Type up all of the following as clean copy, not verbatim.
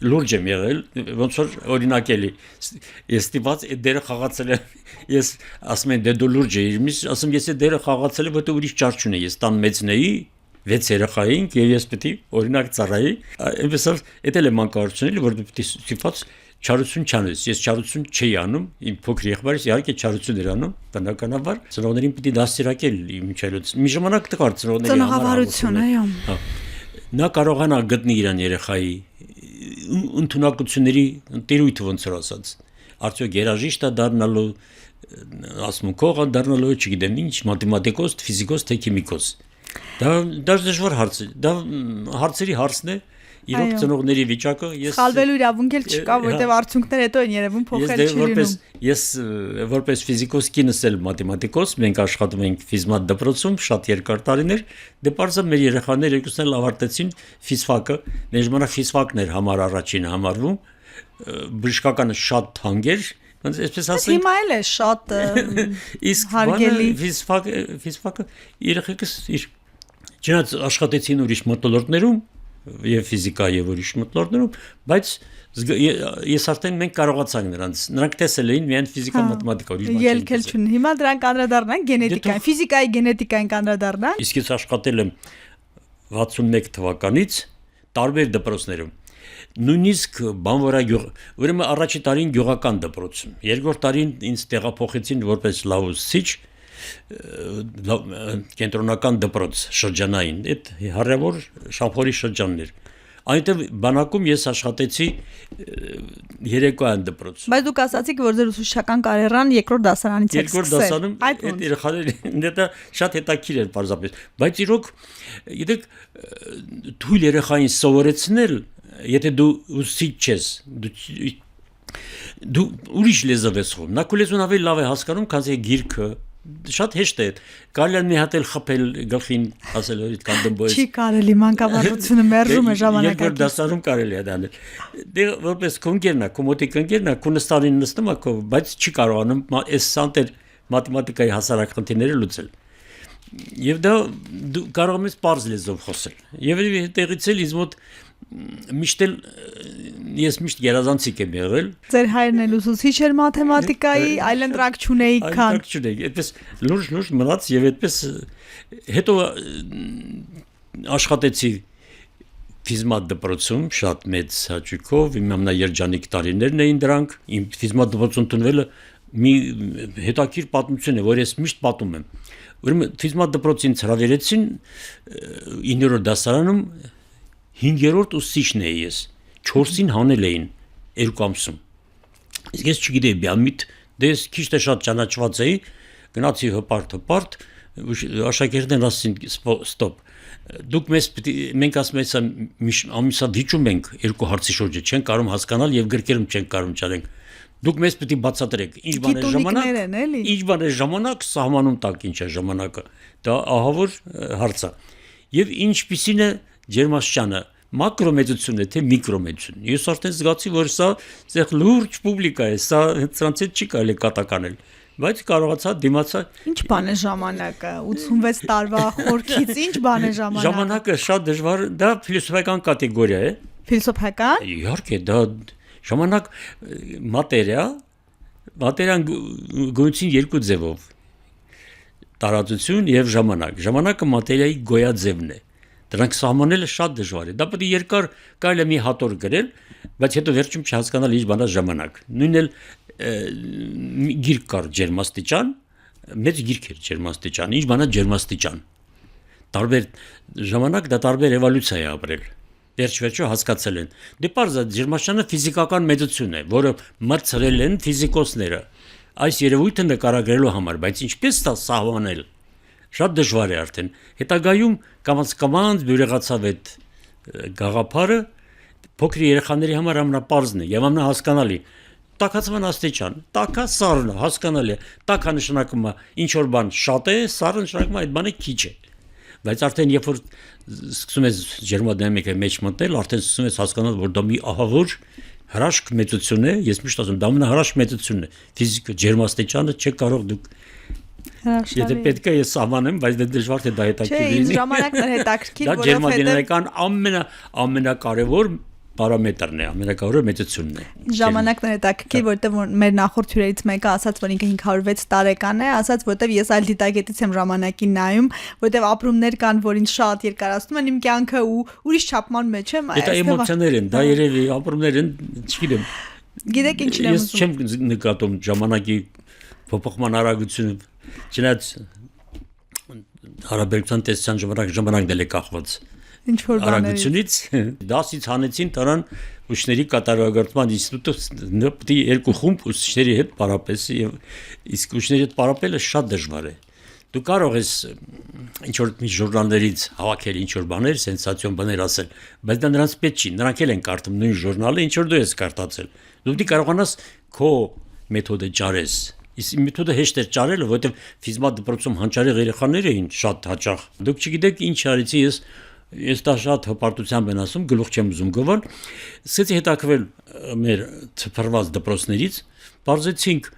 լուրջ եմ եղել, ոնց որ օրինակ էլի, ես ստիպված այդ դերը խաղացել եմ, ես ասում եմ դե դու լուրջ ես, իմից ասում ես այդ դերը խաղացել եմ, որտեղ ուրիշ ճար չունի, ես տան մեծն էի, 6 երեխա էինք եւ ես պետք է օրինակ ծառայի, այնպես էլ դա էլ մանկարություն էլի, որ դու պետք է ստիպված չարություն չանես, ես չարություն չի անում, իմ փոքր եղբայրս իհարկե չարություն էր անում, բնականաբար, ծնողներին պետք է դաստիարակել իմ չարություն, մի ժամանակ տղար ծնողների ծնողավարություն, այո։ Նա կարողանա գտնի իրան երեխայի ընդունակությունների տիրույթը ոնց որ ասած արդյոք երաժիշտ է դառնալու ասմունքող է դառնալու չգիտեմ ինչ մաթեմատիկոս ֆիզիկոս թե քիմիկոս դա դժվար հարց է դա հարցերի հարցն է իրոք ծնողների վիճակը ես խալվելու իրավունք էլ չկա որտեվ արդյունքները հետո են երևում փոխել չի լինում ես որպես ֆիզիկոս կինս էլ մաթեմատիկոս մենք աշխատում ենք ֆիզմատ դպրոցում շատ երկար տարիներ դե պարզը մեր երեխաները երկուսն էլ ավարտեցին ֆիզֆակը մեր ժամանակ ֆիզֆակն էր համար առաջինը համարվում բժշկականը շատ թանկ էր այսպես ասենք հիմա էլ է շատ հարգելի ֆիզֆակը երեխեքս իր չնայած աշխատեցին ուրիշ մթնոլորտներում եւ ֆիզիկա եւ ուրիշ մթնոլորտներում, բայց ես արդեն մենք կարողացանք նրանք տեսել էին միայն ֆիզիկա, մաթեմատիկա, ուրիշ բան։ Ելքել չունի։ Հիմա դրանք անդրադառնանք գենետիկային, ֆիզիկայի գենետիկային անդրադառնանք։ Իսկ ես աշխատել եմ 61 թվականից տարբեր դպրոցներում։ Նույնիսկ բանվորագյուղ, ուրեմն առաջի տարին գյուղական դպրոցում, երկրորդ տարին ինձ տեղափոխեցին որպես լավուսիչ կենտրոնական դպրոց շրջանային, այդ հարևոր շամփորի շրջաններ։ Այնտեղ բանակում ես աշխատեցի երեկոյան դպրոց։ Բայց դուք ասացիք, որ ձեր ուսուցչական կարիերան երկրորդ դասարանից եք սկսել։ Երկրորդ դասարանում այդ երեխաներին դա շատ հետաքրքիր էր պարզապես։ Բայց իրոք, գիտեք, թույլ երեխային սովորեցնել, եթե դու ուսուցիչ ես, դու ուրիշ լեզվ ես խոսում։ Նա քո լեզուն ավելի լավ է հասկանում, քան գիրքը։ Շատ հեշտ է։ Կարելի է մի հատ էլ խփել գլխին, ասել որ իդ կան դմբոյս։ Չի կարելի, մանկավարությունը մերժում է ժամանակակից։ Երկրորդ դասարանում կարելի է դանել։ Դե որպես կոնկերնա, կոմոտիկ կոնկերնա, կունստարին նստում է, բայց չի կարողանում այս սանտեր մաթեմատիկայի հասարակ խնդիրները լուծել։ Եվ դա դու կարող ես պարզ լեզվով խոսել։ Եվ հետեղից էլ ինձ մոտ միշտ ես միշտ գերազանցիկ եմ եղել։ Ձեր հայրն էլ ուսուցիչ էր մաթեմատիկայի, այլընտրանք չունեիք քան։ Այլընտրանք չունեի, այդպես լուրջ մնաց եւ այդպես հետո աշխատեցի ֆիզմատ դպրոցում շատ մեծ հաճույքով, իմ ամենաերջանիկ տարիներն էին դրանք, իմ ֆիզմատ դպրոցում տունվելը մի հետաքրքիր պատմություն է, որ ես միշտ պատում եմ։ Ուրեմն ֆիզմատ դպրոցին հրավիրեցին 9-րդ դասարանում 5-րդ ուսուցիչն էի ես, 4-ին հանել էին 2 ամսում։ Իսկ ես չգիտեի բյամիտ, դե ես քիչ թե շատ ճանաչված էի, գնացի հպարտ, աշակերտներն ասին ստոպ։ Դուք մենք ասում ենք ամիսա վիճում ենք երկու հարցի շուրջը, չեն կարող հասկանալ եւ գրքերում չեն կարող ճանենք։ Դուք մեզ պետք է բացատրեք, ինչ բան է ժամանակ, սահմանում տակ ինչ է ժամանակը։ Դա ահավոր հարց է։ Եվ ինչպիսին է ջերմաստիճանը, մակրոմեծություն է թե միկրոմեծություն։ Ես արդեն զգացի, որ սա այդտեղ լուրջ պուբլիկա է, սա սրանց հետ չի կարելի կատականել, բայց կարողացա դիմացա։ Ինչ բան է ժամանակը, 86 տարվա խորքից ինչ բան է ժամանակը։ Ժամանակը շատ դժվար, դա ֆիլոսոֆիական կատեգորիա է։ Ֆիլոսոֆիական։ Իհարկե, դա ժամանակ մատերիան գոյություն երկու ձևով։ Տարածություն եւ ժամանակ։ Ժամանակը մատերիայի գոյաձևն է։ Դրանք սահմանելը շատ դժվար է։ Դա պետք է երկար կարելի է մի հատոր գրել, բայց հետո վերջում չհասկանալ ինչ բան է ժամանակ։ Նույնն էլ գիրք կար ջերմաստիճան, մեծ գիրք էր ջերմաստիճան, ինչ բան է ջերմաստիճան։ Տարբեր ժամանակ դա տարբեր էվոլյուցիա է ապրել։ Վերջ-վերջո հասկացել են։ Դե պարզա ջերմաստիճանը ֆիզիկական մեծություն է, որը մտցրել են ֆիզիկոսները։ Այս երևույթը նկարագրելու համար, բայց ինչպես դա սահմանել։ Շատ դժվար է արդեն։ Հետագայում կամաց բյուրեղացավ այդ գաղափարը փոքր երեխաների համար ամենապարզն է եւ ամենահասկանալի։ Տաքացման աստիճան, տաքա սառն հասկանալի է։ Տաքա նշանակում է ինչ որ բան շատ է, սառը նշանակում է այդ բանը քիչ է։ Բայց արդեն երբ որ սկսում ես ջերմադինամիկայի մեջ մտնել, արդեն սկսում ես հասկանալ, որ դա մի ահավոր հրաշք մեծություն է, ես միշտ ասում, դա ամենահրաշք մեծությունն է։ Ֆիզիկա ջերմաստիճանը չի կարող դուք Եթե պետք է ես սահմանեմ, բայց դա դժվար է դա հետաքրքիր լինի։ Չէ, ժամանակն է հետաքրքիր, որովհետեւ դա ջերմադինամիկան ամենակարևոր պարամետրն է, ամենակարևորը մեծությունն է։ Ժամանակն է հետաքրքիր, որտեղ մեր նախորդ հյուրերից մեկը ասաց, որ ինքը 506 տարեկան է, ասաց, որտեղ ես այլ դիտակետից եմ ժամանակին նայում, որտեղ ապրումներ կան, որ ինձ շատ երկարացնում են իմ կյանքը ու ուրիշ չափման մեջ եմ, Դա էմոցիաներ են, դա երևի ապրումներ են, չգիտեմ։ Գիտեք ինչն եմ ուզում։ Ես չեմ նկատում ժամանակի փոփոխման արագությունը, չնայած հարաբերության տեսության ժամանակն էլ է կախված ինչ որ արագությունից 10-ից հանեցին տարան ուսուցիչների կատարողագործման ինստիտուտը պետք է երկու խումբ ուսուցիչների հետ պարապես եւ իսկ ուսուցիչների հետ պարապելը շատ դժվար է դու կարող ես ինչ որ մի ժուրնալներից հավաքել ինչ որ բաներ սենսացիոն բաներ ասել բայց դա նրանց պետք չի նրանք էլ են կարդում նույն ժուրնալը ինչ որ դու ես կարդացել դու պետք է կարողանաս քո մեթոդը ճարես Իսկ մեթոդը հեշտ էր ճարելը, որովհետև ֆիզմատ դպրոցում հանճարեղ երեխաներ էին շատ հաճախ։ Դուք չգիտեք ինչ արեցի ես դա շատ հպարտությամբ եմ ասում, գլուխ չեմ ուզում գովել։ Սկսեցի հետաքրքրվել մեր ծփռված դպրոցներից, բարձեցինք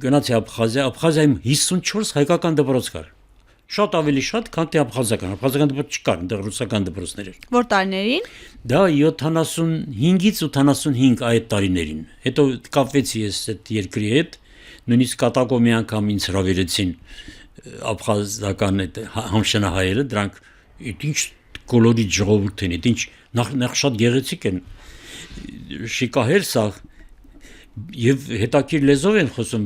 գնացի Աբխազիայում 54 հայկական դպրոց կար։ Շատ ավելի շատ, քան թե աբխազական դպրոց չկար, այնտեղ ռուսական դպրոցներ էր։ Որ տարիներին։ Դա 75-ից 85 այդ տարիներին։ Հետո կապվեցի ես այդ երկրի հետ նույնիսկ կատակով մի անգամ ինձ հրավիրեցին աբխազական այդ համշենահայերը դրանք ինչ կոլորի ժողովուրդ են ինչ նախ շատ գեղեցիկ են շիկահեր սա եւ հետաքրիր լեզվով են խոսում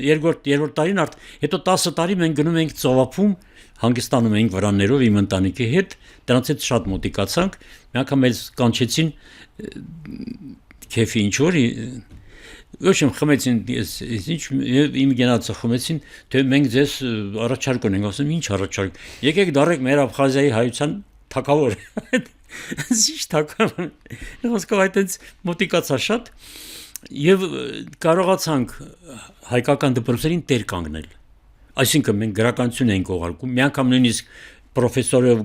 երրորդ տարին հետո 10 տարի մենք գնում ենք ծովափում հանգստանում ենք վրաններով իմ ընտանիքի հետ դրանց հետ շատ մոտիկացանք մի անգամ էլ կանչեցին քեֆի ինչ որ Ոչ եմ խմեցին ինչ իմ գնացը խմեցին թե մենք ձեզ առաջարկ ունենք ասում ինչ առաջարկ եկեք դարեք մեր Աբխազիայի հայության թակավոր ինչ թակավոր ոսկով այդպես մոտիկացա շատ եւ կարողացանք հայկական դպրոցերին տեր կանգնել այսինքն մենք գրականություն ենք ուղարկում մի անգամ նույնիսկ պրոֆեսորով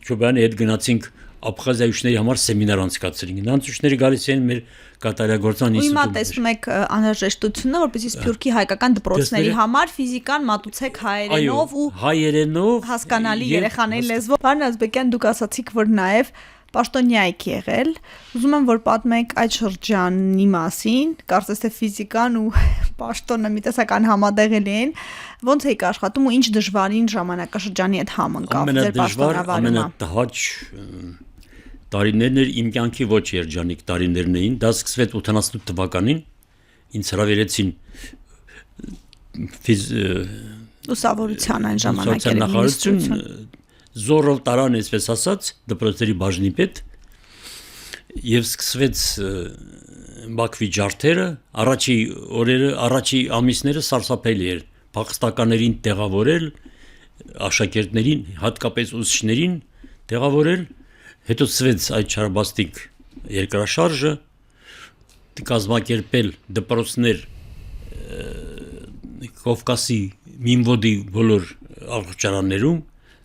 Չոբյանի հետ գնացինք Աբխազիայցիների համար սեմինար անցկացրինք նրանց ուսուցիչները գալիս են մեր կատարյագործման ինստիտուտում Հիմա տեսնում եք անհրաժեշտությունը որպեսզի Սփյուռքի հայկական դպրոցների համար ֆիզիկան մատուցեք հայերենով ու հայերենով հասկանալի երեխաների լեզվով Պարոն Ազբեկյան դուք ասացիք որ նաև պաշտոնյա եք եղել ուզում եմ որ պատմեք այդ շրջանի մասին կարծես թե ֆիզիկան ու պաշտոնը մի տեսական համատեղելի են ոնց եք աշխատում ու ինչ դժվարին ժամանակաշրջանի հետ համընկավ ձեր պաշտոնավարումը ամենատհաճ տարիներն էր իմ կյանքի ոչ երջանիկ տարիներն էին դա սկսվեց 88 թվականին ինձ հրավիրեցին ուսավորության այն ժամանակերին Զորով տարան այսպես ասած դպրոցների բաժնի պետ եւ սկսվեց Բաքվի ջարդերը առաջի օրերը առաջի ամիսները սարսափելի էր փախստականներին տեղավորել աշակերտներին հատկապես ուսուցիչներին տեղավորել հետո սկսվեց այդ չարաբաստիկ երկրաշարժը կազմակերպել դպրոցներ Կովկասի Մինվոդի բոլոր առողջարաններում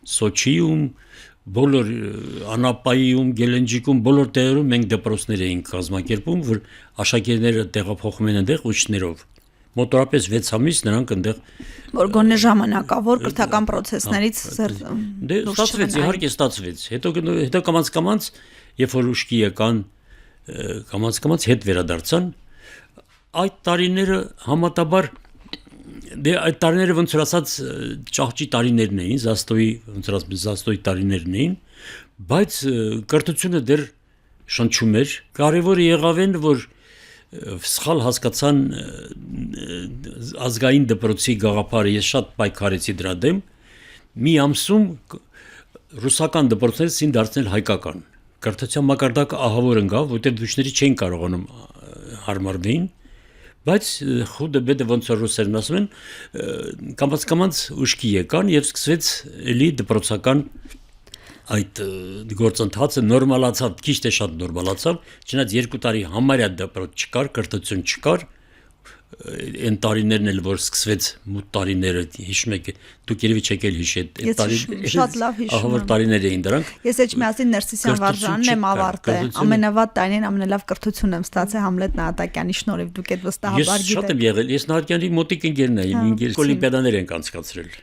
Սոչիում, բոլոր Անապայում, Գելենջիկում, բոլոր տեղերում մենք դպրոցներ էինք կազմակերպում, որ աշակերտները տեղափոխում են այնտեղ ուսուցիչներով։ Մոտորապես 6 ամիս նրանք այնտեղ որ գոնե ժամանակավոր կրթական process-ներից դե ստացվեց, իհարկե ստացվեց։ Հետո կամաց երբ որ ուշքի եկան, կամաց հետ վերադարձան, այդ տարիները համատաբար Դե այդ տարիները ոնց որ ասած ճահճի տարիներն էին, զաստոյի տարիներն էին, բայց կրթությունը դեռ շնչում էր։ Կարևորը եղավ են, որ սխալ հասկացան ազգային դպրոցի գաղափարը, ես շատ պայքարեցի դրա դեմ։ Մի ամսում ռուսական դպրոցները ցին դարձնել հայկական։ Կրթության մակարդակը ահավոր ընկավ, որտեղ դուչների չէին կարողանում հարմարվեին։ Բայց խուդը բեդը ոնց որ ռուսերն ասում են կամաց ուշքի եկան եւ սկսվեց էլի դպրոցական այդ գործընթացը նորմալացավ քիչ թե շատ նորմալացավ չնայած 2 տարի համարյա դպրոց չկար կրթություն չկար այն տարիներն էլ որ սկսվեց մութ տարիները հիշում եք դուք երևի չեք էլ հիշել այդ տարիները շատ լավ հիշում եմ ահավոր տարիներ էին դրանք ես Էջմիածին Ներսիսյան վարժանն եմ ավարտել ամենավատ տարին ամենալավ կրթություն եմ ստացել Համլետ Նահատակյանի շնորհիվ դուք այդ վստահաբար գիտեք ես շատ եմ եղել ես Նահատակյանի մոտիկ ընկերն եմ ինգլիս օլիմպիադաներ ենք անցկացրել